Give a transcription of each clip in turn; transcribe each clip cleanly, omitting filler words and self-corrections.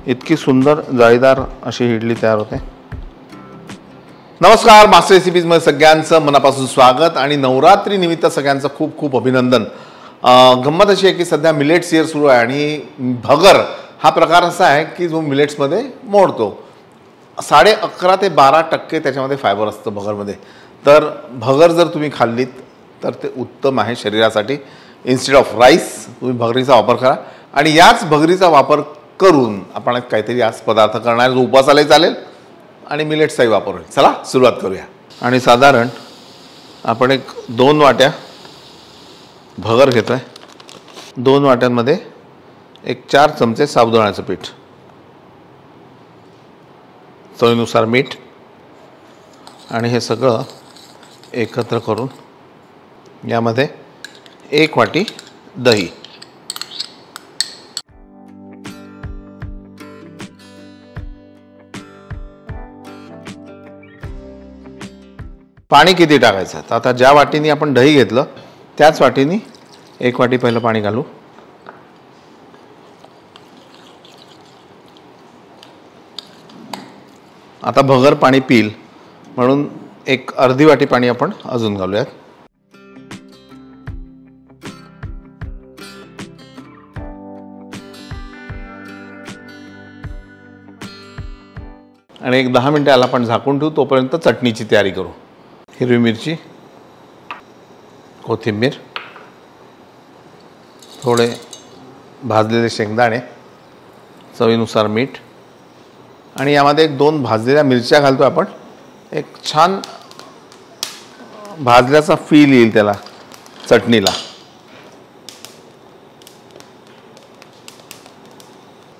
इतकी सुंदर जाळीदार अशी इडली तयार होते। नमस्कार, मास्टर रेसिपीजमध्ये सगळ्यांचं मनापासून स्वागत आणि नवरात्री निमित्त सगळ्यांचं खूप खूप अभिनंदन। गंमत अशी आहे की सध्या मिलेट्स इयर सुरू आहे आणि भगर हा प्रकार असा आहे की जो मिलेट्समध्ये मोडतो। 11.5 ते 12% त्याच्यामध्ये फायबर असतं भगरमध्ये। तर भगर जर तुम्ही खाल्लीत तर ते उत्तम आहे शरीरासाठी। इन्स्टेड ऑफ राईस तुम्ही भगरीचा वापर करा आणि याच भगरीचा वापर करून आपण काहीतरी आज पदार्थ करणार जो उपवासालाही चालेल आणि मिलेट्सचाही वापर होईल। चला सुरुवात करूया। आणि साधारण आपण 2 वाट्या भगर घेतोय। 2 वाट्यांमध्ये 4 चमचे साबुदाण्याचं पीठ, चवीनुसार मीठ आणि हे सगळं एकत्र करून यामध्ये 1 वाटी दही, पाणी किती टाकायचं तर आता ज्या वाटीने आपण दही घेतलं त्याच वाटीने 1 वाटी पहिलं पाणी घालू। आता भगर पाणी पिल म्हणून 1 अर्धी वाटी पाणी आपण अजून घालूयात। आणि 10 मिनिटं याला आपण झाकून ठेवू, तोपर्यंत चटणीची तयारी करू। हिरवी मिरची, कोथिंबीर, थोडे भाजलेले शेंगदाणे, चवीनुसार मीठ आणि यामध्ये 2 भाजलेल्या मिरच्या घालतो आपण। एक छान भाजल्याचा फील येईल त्याला चटणीला।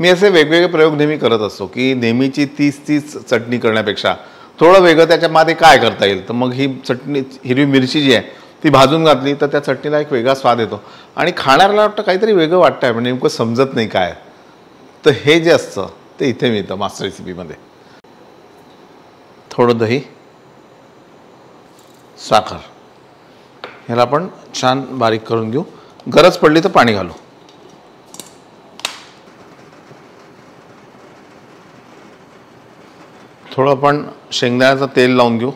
मी असे वेगवेगळे प्रयोग नेहमी करत असतो की नेहमीची 30 चटणी करण्यापेक्षा थोडं वेगळं त्याच्यामध्ये काय करता येईल। तर मग ही चटणी, हिरवी मिरची जी आहे ती भाजून घातली तर त्या चटणीला एक वेगळा स्वाद येतो आणि खाणाऱ्याला वाटतं काहीतरी वेगळं वाटतं आहे, म्हणजे नेमकं समजत नाही काय। तर हे जे असतं ते इथे मिळतं मास्टर रेसिपीमध्ये। थोडं दही, साखर, ह्याला आपण छान बारीक करून घेऊ। गरज पडली तर पाणी घालू। थोडं आपण शेंगदाण्याचं तेल लावून घेऊ,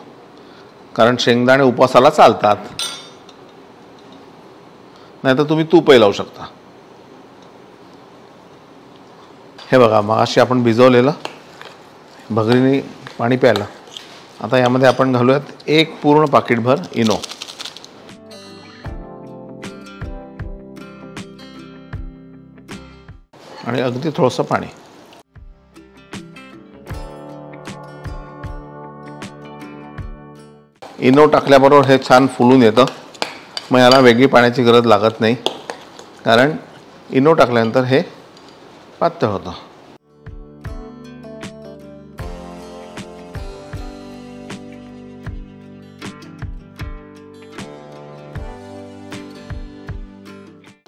कारण शेंगदाणे उपवासाला चालतात। नाहीतर तुम्ही तूपही लावू शकता। हे बघा, मगाशी आपण भिजवलेलं भगरीने पाणी प्यायला। आता यामध्ये आपण घालूयात 1 पूर्ण पाकीटभर इनो आणि अगदी थोडंसं पाणी। इनो टाकल्याबरोबर हे छान फुलून येतं। मग याला वेगळी पाण्याची गरज लागत नाही, कारण इनो टाकल्यानंतर हे पातळ होतं।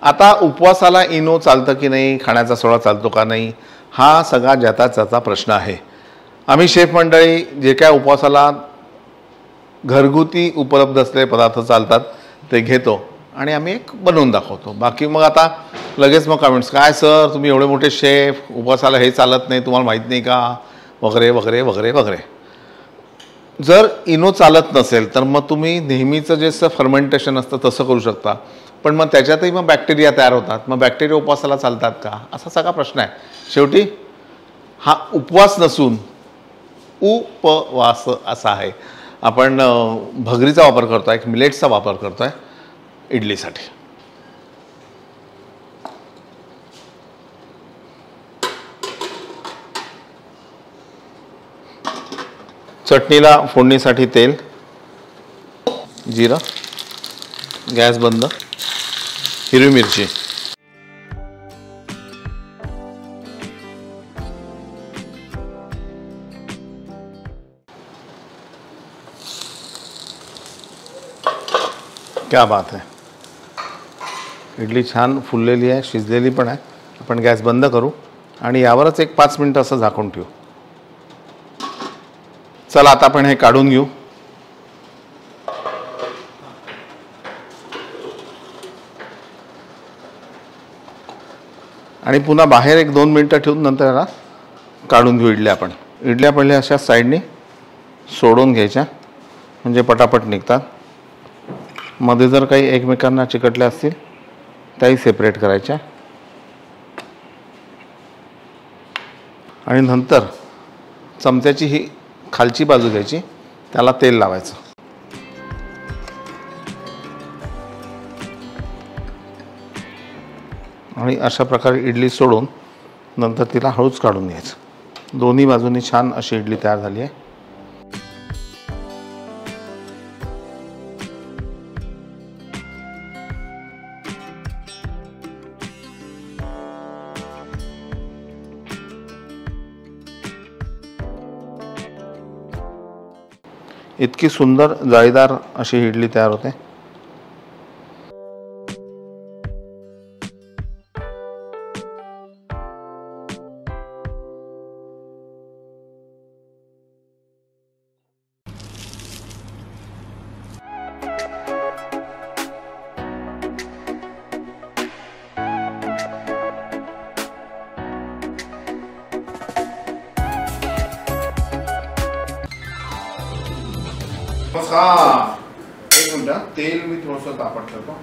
आता उपवासाला इनो चालतं की नाही, खाण्याचा सोडा चालतो का नाही, हा सगळा ज्याचा प्रश्न आहे। आम्ही शेफ मंडळी जे काय उपवासाला घरगुती उपलब्ध असलेले पदार्थ चालतात ते घेतो आणि आम्ही एक बनवून दाखवतो। बाकी मग आता लगेच मग कमेंट्स, काय सर तुम्ही एवढे मोठे शेफ, उपवासाला हे चालत नाही, तुम्हाला माहीत नाही का, वगैरे वगैरे वगैरे वगैरे। जर इनो चालत नसेल तर मग तुम्ही नेहमीचं जे फर्मेंटेशन असतं तसं करू शकता, पण मग त्याच्यातही मग बॅक्टेरिया तयार होतात। मग बॅक्टेरिया उपवासाला चालतात का, असा सगळा प्रश्न आहे। शेवटी हा उपवास नसून उपवास असा आहे। आपण भगरीचा वापर करतोय, एक मिलेट्सचा वापर करतोय इडलीसाठी। चटणीला फोडणीसाठी तेल, जिरं, गॅस बंद, हिरवी मिरची, क्या बात है। इडली छान फुललेली आहे, शिजलेली पण आहे। आपण गॅस बंद करू आणि यावरच 5 मिनिटं असं झाकून ठेवू। चला आता आपण हे काढून घेऊ। आणि पुन्हा बाहेर 1-2 मिनिटं ठेवून नंतर याला काढून घेऊ इडल्या आपण. इडल्या पहिले अशा साईडने सोडून घ्यायच्या म्हणजे पटापट निघतात. मध्ये जर काही एकमेकांना चिकटल्या असतील त्याही सेपरेट करायच्या. आणि नंतर चमच्याची ही खालची बाजू घ्यायची, त्याला तेल लावायचं. आणि अशा प्रकारे इडली सोडून नंतर तिला हळूच काढून घ्यायचं. दोन्ही बाजूनी छान अशी इडली तयार झाली आहे. इतकी सुंदर जाळीदार अशी इडली तयार होते. एक मिनिट, तेल मी थोडंसं तापत ठेवतो.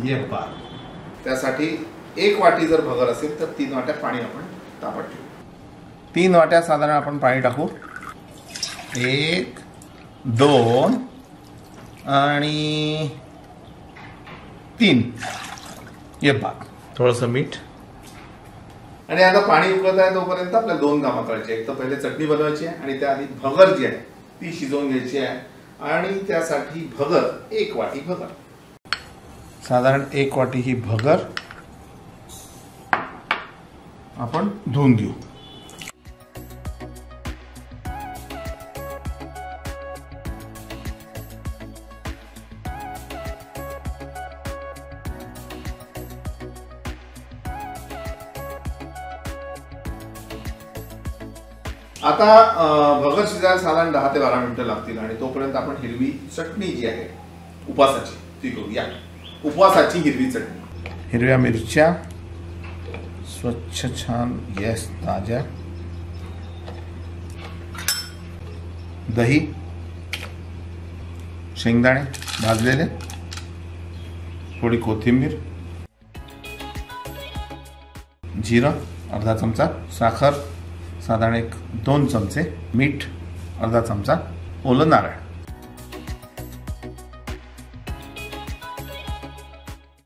ये पहा, त्यासाठी 1 वाटी जर भगर असेल तर 3 वाट्या पाणी आपण तापत ठेवू. 3 वाट्या साधारण आपण पाणी टाकू. 1 2 आणि 3. ये पहा, थोडंसं मीठ. आणि आता पाणी उकळत आहे तोपर्यंत आपल्याला 2 कामं करायची. एक तर पहिले चटणी बनवायची आहे आणि त्याआधी भगर जी आहे ती शिजवून घ्यायची आहे. आणि त्यासाठी भगर 1 वाटी भगर, साधारण 1 वाटी ही भगर आपण धुवून घेऊ. आता भगर शिजायला साधारण 10 ते 12 मिनिटं लागतील. आणि तोपर्यंत आपण हिरवी चटणी जी आहे उपवासाची ती करूया. उपवासाची हिरवी चटणी. हिरव्या मिरच्या स्वच्छ छान, येस, ताज्या. दही, शेंगदाणे भाजलेले, थोडी कोथिंबीर, जिरं अर्धा चमचा, साखर साधारण 1-2 चमचे, मीठ अर्धा चमचा, ओलं नारळ,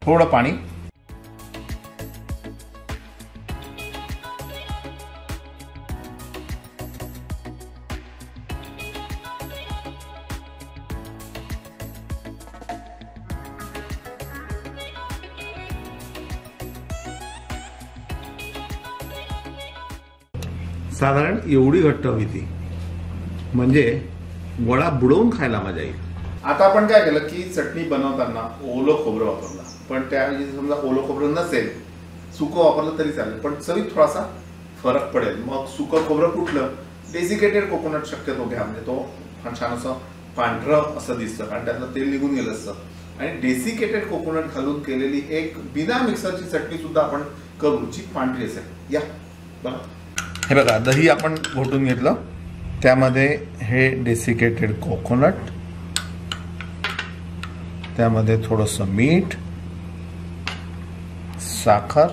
थोडं पाणी. साधारण एवढी घट्ट हवी ती, म्हणजे वडा बुडवून खायला मजा येईल. आता आपण काय केलं की चटणी बनवताना ओलं खोबरं वापरलं, पण त्याऐवजी समजा ओलं खोबरं नसेल, सुकं वापरलं तरी चालेल, पण चवीत थोडासा फरक पडेल. मग सुकं खोबरं कुठलं? डेसिकेटेड कोकोनट शक्यतो घ्या, म्हणजे तो छान असं पांढरं असं दिसतं कारण त्यातलं तेल निघून गेलं असतं. आणि डेसिकेटेड कोकोनट घालून केलेली एक बिना मिक्सरची चटणी सुद्धा आपण करू जी पांढरी असेल. या बघा, हे बघा, दही आपण घोटून घेतलं, त्यामध्ये हे डेसिकेटेड कोकोनट, त्यामध्ये थोडंसं मीठ, साखर,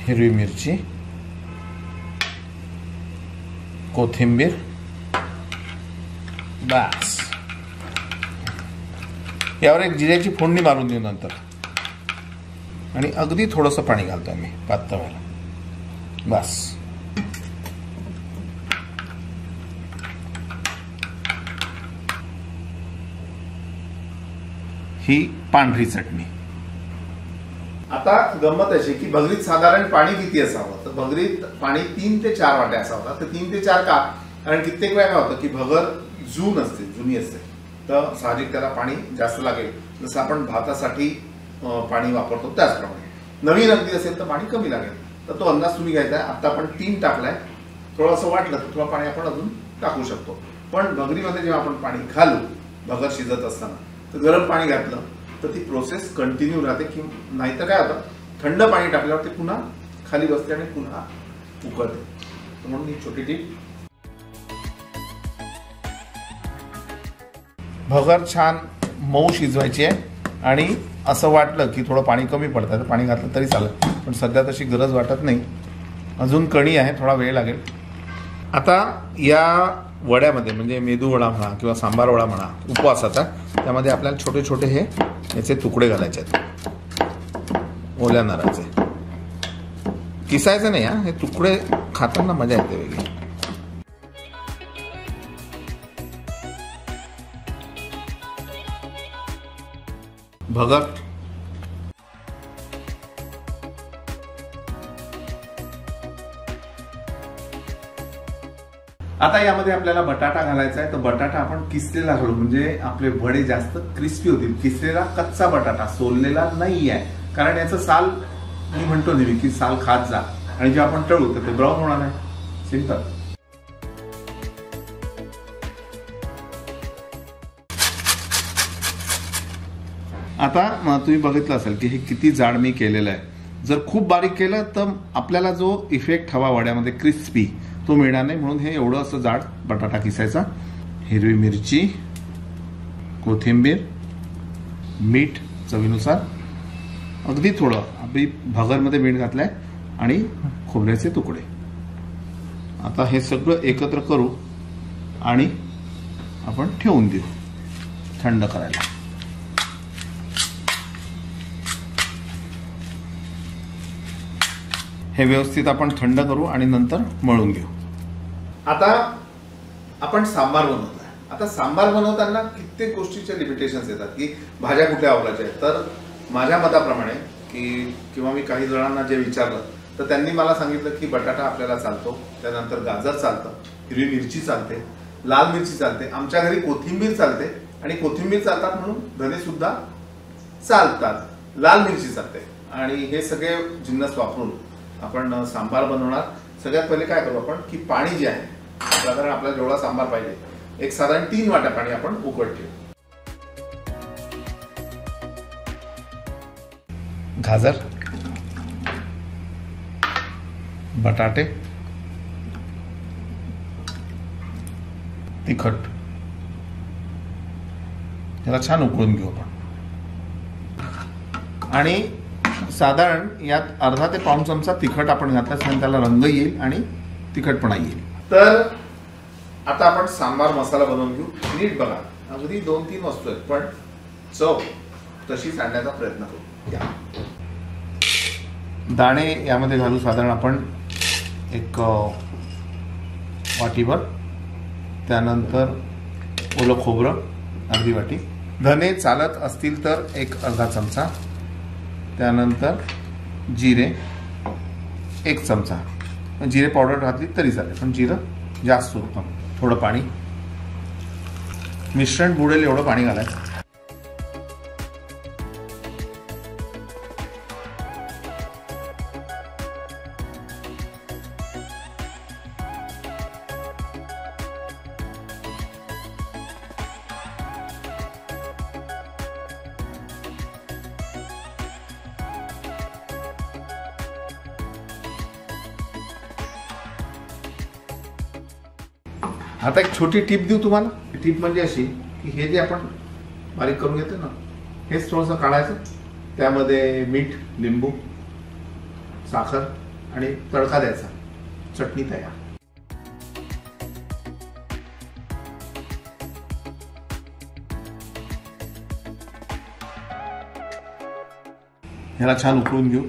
हिरवी मिरची, कोथिंबीर, बस. यावर एक जिऱ्याची फोडणी मारून देऊ नंतर. आणि अगदी थोडंसं पाणी घालतो आम्ही पातळ व्हायला, बस. ही पांढरी चटणी. आता गंमत अशी की भगरीत साधारण पाणी किती असावं, तर भगरीत पाणी 3 ते 4 वाट्या असावं. तर 3 ते 4 का? कारण कित्येक वेळा काय होतं की भगर जुनी असते, तर साहजिक त्याला पाणी जास्त लागेल. जसं आपण भातासाठी पाणी वापरतो त्याचप्रमाणे. नवीन अगदी असेल तर पाणी कमी लागेल. तर तो अंदाज तुम्ही घ्यायचा आहे. आता आपण 3 टाकलाय, थोडंसं वाटलं तर थोडं पाणी आपण अजून टाकू शकतो. पण भगरीमध्ये जेव्हा आपण पाणी घालू भगर शिजत असताना, तर गरम पाणी घातलं तर ती प्रोसेस कंटिन्यू राहते. की नाही तर काय होतं थंड पाणी टाकल्यावर ते पुन्हा खाली बसते आणि पुन्हा उकळते. म्हणून ही छोटी टीप. भगर छान मऊ शिजवायची आहे आणि असं वाटलं की थोडं पाणी कमी पडतं तर पाणी घातलं तरी चालेल, पण सध्या तशी गरज वाटत नाही. अजून कणी आहे, थोडा वेळ लागेल. आता या वड्यामध्ये म्हणजे मेदू वडा म्हणा किंवा सांबार वडा म्हणा उपवासाचा, त्यामध्ये आपल्याला छोटे छोटे हे याचे तुकडे घालायचे आहेत ओल्या नारळाचे. किसायचं नाही हा, हे तुकडे खाताना मजा येते वेगळी. भगर, आता यामध्ये आपल्याला बटाटा घालायचा आहे. तर बटाटा आपण किसलेला घालू म्हणजे आपले वडे जास्त क्रिस्पी होतील. किसलेला कच्चा बटाटा, सोललेला नाही आहे, कारण याचं साल मी म्हणतो नेहमी की साल खात जा आणि जेव्हा आपण तळू तर ते ब्राऊन होणार आहे. सिंपल. आता तुम्ही बघितलं असेल की हे किती जाड मी केलेलं आहे. जर खूप बारीक केलं तर आपल्याला जो इफेक्ट हवा वड्यामध्ये क्रिस्पी तो मिळणार नाही, म्हणून हे एवढं असं जाड बटाटा किसायचा. हिरवी मिरची, कोथिंबीर, मीठ चवीनुसार, अगदी थोडं, आपली भगरमध्ये मीठ घातलंय आणि खोबऱ्याचे तुकडे. आता हे सगळं एकत्र करू आणि आपण ठेवून देऊ थंड करायला. हे व्यवस्थित आपण थंड करू आणि नंतर मळून घेऊ. आता आपण सांबार बनवतोय. आता सांबार बनवताना कित्येक गोष्टीचे लिमिटेशन्स येतात की भाज्या कुठल्या वापरायच्या आहेत. तर माझ्या मताप्रमाणे की किंवा मी काही जणांना जे विचारलं तर त्यांनी मला सांगितलं की बटाटा आपल्याला चालतो, त्यानंतर गाजर चालतं, हिरवी मिरची चालते, लाल मिरची चालते, आमच्या घरी कोथिंबीर चालते आणि कोथिंबीर चालतात म्हणून धने सुद्धा चालतात, लाल मिरची चालते. आणि हे सगळे जिन्नस वापरून आपण सांबार बनवणार. सगळ्यात पहिले काय करू आपण की पाणी जे आहे साधारण आपल्याला जेवढा सांबार पाहिजे एक साधारण 3 वाट्या पाणी आपण उकळत ठेवू. गाजर, बटाटे, तिखट याला छान उकळून घेऊ आपण. आणि साधारण यात अर्धा ते पाऊण चमचा तिखट आपण घातल्यास त्याला रंग येईल आणि तिखटपणा येईल. तर आता आपण सांबार मसाला बनवून घेऊ. नीट बघा, अगदी 2-3 वस्तू आहेत पण चव तशीच आणण्याचा प्रयत्न करू. दाणे यामध्ये घालू साधारण आपण एक वाटीभर, त्यानंतर ओलं खोबरं अर्धी वाटी, धने चालत असतील तर एक अर्धा चमचा, त्यानंतर जिरे 1 चमचा, जिरे पावडर घातली तरी चालेल पण जिरं जास्त उत्तम. थोडं पाणी, मिश्रण बुडेल एवढं पाणी घालायचं. आता एक छोटी टिप देऊ तुम्हाला. टिप म्हणजे अशी की हे जे आपण बारीक करून घेतो ना, हेच थोडंसं काढायचं, त्यामध्ये मीठ, लिंबू, साखर आणि तडका द्यायचा. चटणी तयार. ह्याला छान उकळून घेऊ.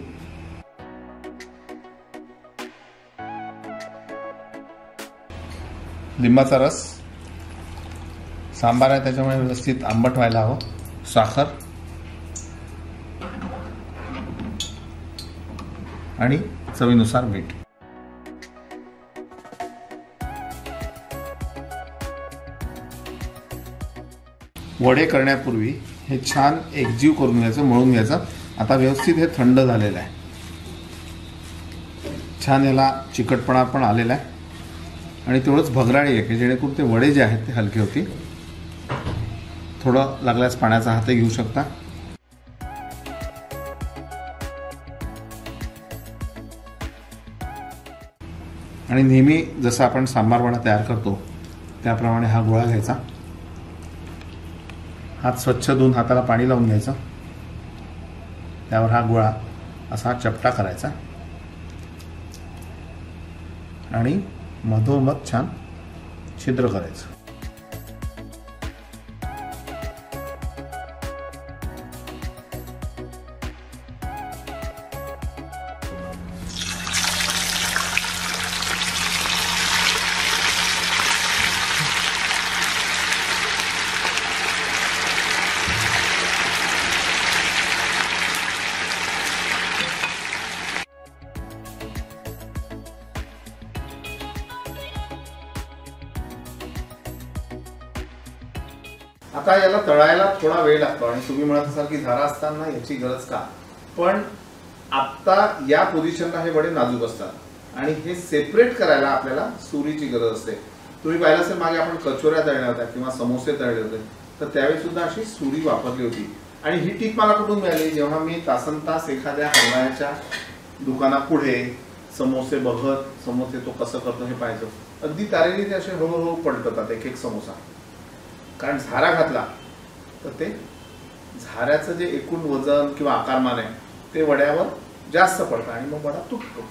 लिंबाचा रस, सांबार आहे त्याच्यामुळे व्यवस्थित आंबट व्हायला हवं, साखर आणि चवीनुसार मीठ. वडे करण्यापूर्वी हे छान एकजीव करून घ्यायचं, मळून घ्यायचं. आता व्यवस्थित हे थंड झालेलं आहे, छान याला चिकटपणा पण आलेला आहे आणि तेवढंच भगराळी आहे की जेणेकरून ते वडे जे आहेत ते हलके होतील. थोडं लागल्यास पाण्याचा हातही घेऊ शकता. आणि नेहमी जसं आपण सांबार वडा तयार करतो त्याप्रमाणे हा गोळा घ्यायचा, हात स्वच्छ धुवून हाताला पाणी लावून घ्यायचं, त्यावर हा गोळा असा चपटा करायचा आणि मधोमध छान छिद्र करायचं. आता याला तळायला थोडा वेळ लागतो आणि तुम्ही म्हणत असाल की झारा असताना याची गरज का, पण आता या पोझिशनला हे वडे नाजूक असतात आणि हे सेपरेट करायला आपल्याला सुरीची गरज असते. तुम्ही पाहिलं असेल मागे आपण कचोऱ्या तळल्या होत्या किंवा समोसे तळले होते, तर त्यावेळी सुद्धा अशी सुरी वापरली होती. आणि ही टीप मला कुठून मिळाली, जेव्हा मी तासनतास एखाद्या हलवायाच्या दुकानापुढे समोसे बघत समोसे तो कसं करतो हे पाहायचो. अगदी तारेने ते असे हळूहळू पलटतात एक एक समोसा, कारण झारा घातला तर ते झाऱ्याचं जे एकूण वजन किंवा आकारमान आहे ते वड्यावर जास्त पडतं आणि मग वडा तुटतो.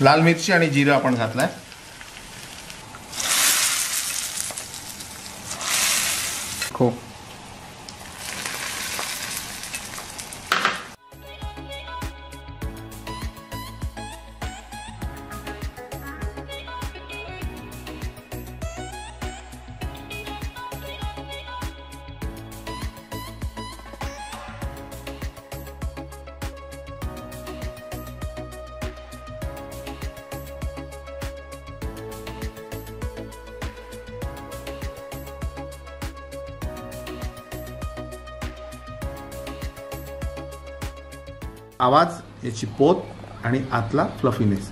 लाल मिरची आणि जिरं आपण घातलंय. हो, आवाज, याची पोत आणि आतला फ्लफीनेस